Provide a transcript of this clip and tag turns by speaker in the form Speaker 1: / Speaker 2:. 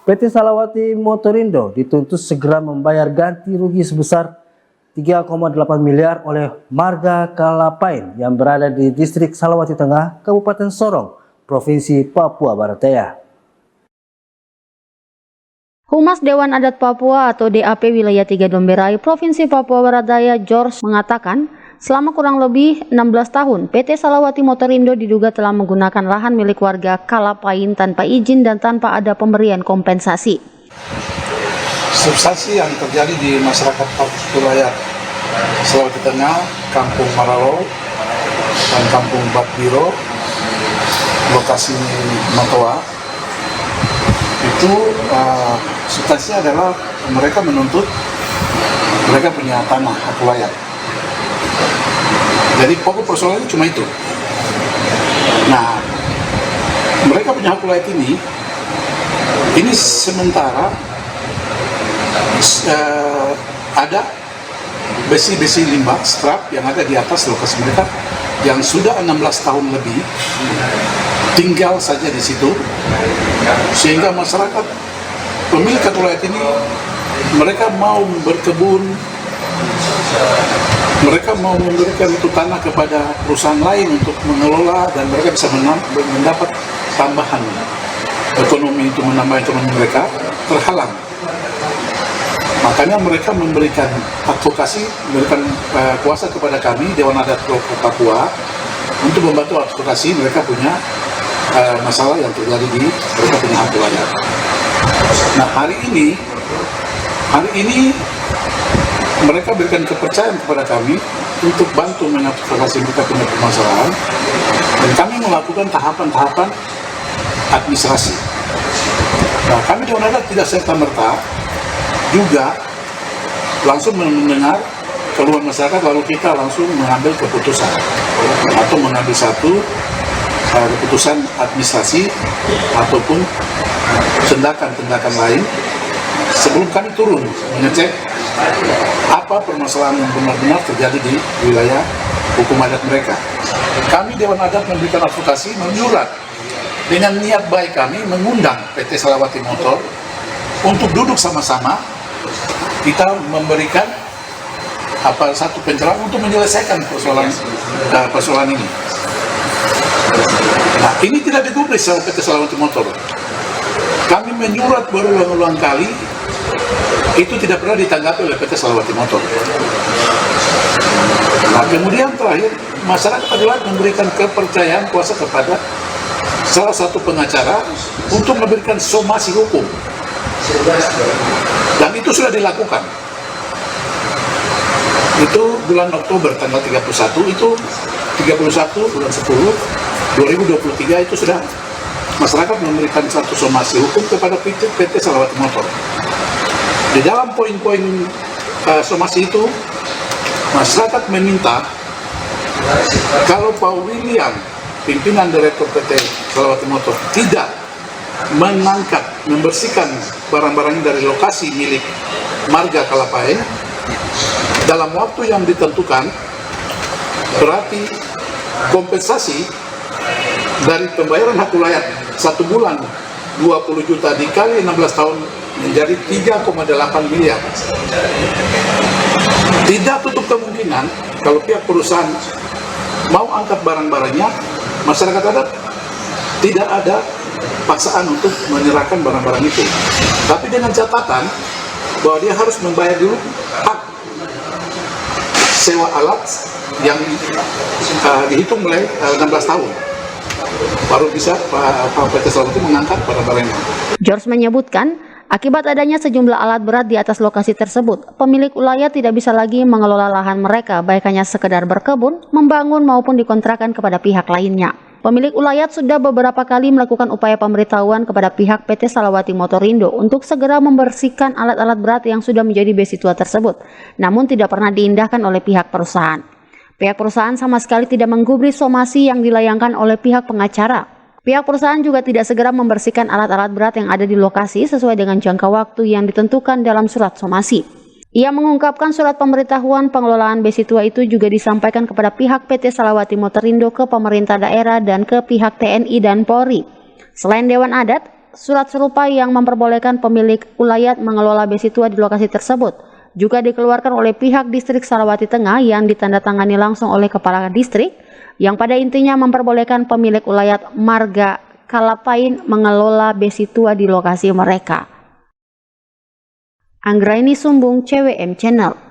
Speaker 1: PT Salawati Motorindo dituntut segera membayar ganti rugi sebesar 3,8 miliar oleh marga Kalapain yang berada di distrik Salawati Tengah, Kabupaten Sorong, Provinsi Papua Barat Daya.
Speaker 2: Humas Dewan Adat Papua atau DAP Wilayah 3 Domberai, Provinsi Papua Barat Daya, George mengatakan, selama kurang lebih 16 tahun, PT Salawati Motorindo diduga telah menggunakan lahan milik warga Kalapain tanpa izin dan tanpa ada pemberian kompensasi.
Speaker 3: Substansi yang terjadi di masyarakat wilayah Sulawesi Tengah, Kampung Maralo dan Kampung Batbiro, lokasi Matoa, itu substansinya adalah mereka menuntut mereka punya tanah hak layak. Jadi pokok persoalannya cuma itu. Nah, mereka punya hak layak ini sementara ada besi-besi limbah strap yang ada di atas lokasi mereka yang sudah 16 tahun lebih tinggal saja di situ, sehingga masyarakat pemilik hak layak ini mereka mau berkebun, mereka mau memberikan itu tanah kepada perusahaan lain untuk mengelola dan mereka bisa mendapat tambahan ekonomi, itu menambah ekonomi mereka, terhalang. Makanya mereka memberikan advokasi, memberikan kuasa kepada kami Dewan Adat Papua untuk membantu advokasi mereka punya masalah yang terjadi di mereka punya hak layak. Nah, hari ini mereka berikan kepercayaan kepada kami untuk bantu mengadvokasi mereka punya permasalahan, dan kami melakukan tahapan-tahapan administrasi. Nah, kami Dewan Adat tidak serta-merta juga langsung mendengar keluhan masyarakat lalu kita langsung mengambil keputusan atau mengambil satu keputusan administrasi ataupun tindakan lain sebelum kami turun mengecek apa permasalahan yang benar-benar terjadi di wilayah hukum adat mereka. Kami Dewan Adat memberikan advokasi menyurat dengan niat baik kami mengundang PT Salawati Motor untuk duduk sama-sama kita memberikan satu pencerahan untuk menyelesaikan persoalan ini. Nah, ini tidak digubris oleh PT Salawati Motor. Kami menyurat berulang-ulang kali, itu tidak pernah ditanggapi oleh PT Salawati Motor. Nah, kemudian terakhir, masyarakat adalah memberikan kepercayaan kuasa kepada salah satu pengacara untuk memberikan somasi hukum. Dan itu sudah dilakukan. Itu bulan Oktober tanggal 31, itu 31 bulan 10 2023 itu sudah masyarakat memberikan satu somasi hukum kepada PT Salawati Motor. Di dalam poin-poin somasi itu, masyarakat meminta kalau Pak William, pimpinan Direktur PT Salawati Motor, tidak mengangkat, membersihkan barang-barang dari lokasi milik marga Kalapain dalam waktu yang ditentukan, berarti kompensasi dari pembayaran hak layak 1 bulan 20 juta dikali 16 tahun menjadi 3,8 miliar. Tidak tutup kemungkinan kalau pihak perusahaan mau angkat barang-barangnya, masyarakat adat tidak ada paksaan untuk menyerahkan barang-barang itu. Tapi dengan catatan bahwa dia harus membayar dulu hak sewa alat yang dihitung mulai 16 tahun. Baru bisa PT Salawati mengangkat barang-barangnya.
Speaker 2: George menyebutkan, akibat adanya sejumlah alat berat di atas lokasi tersebut, pemilik wilayah tidak bisa lagi mengelola lahan mereka, baik hanya sekedar berkebun, membangun maupun dikontrakan kepada pihak lainnya. Pemilik ulayat sudah beberapa kali melakukan upaya pemberitahuan kepada pihak PT Salawati Motorindo untuk segera membersihkan alat-alat berat yang sudah menjadi besi tua tersebut, namun tidak pernah diindahkan oleh pihak perusahaan. Pihak perusahaan sama sekali tidak menggubris somasi yang dilayangkan oleh pihak pengacara. Pihak perusahaan juga tidak segera membersihkan alat-alat berat yang ada di lokasi sesuai dengan jangka waktu yang ditentukan dalam surat somasi. Ia mengungkapkan surat pemberitahuan pengelolaan besi tua itu juga disampaikan kepada pihak PT Salawati Motorindo ke pemerintah daerah dan ke pihak TNI dan Polri. Selain Dewan Adat, Surat serupa yang memperbolehkan pemilik ulayat mengelola besi tua di lokasi tersebut juga dikeluarkan oleh pihak distrik Salawati Tengah yang ditandatangani langsung oleh kepala distrik, yang pada intinya memperbolehkan pemilik ulayat Marga Kalapain mengelola besi tua di lokasi mereka. Anggraini Sumbung, CWM Channel.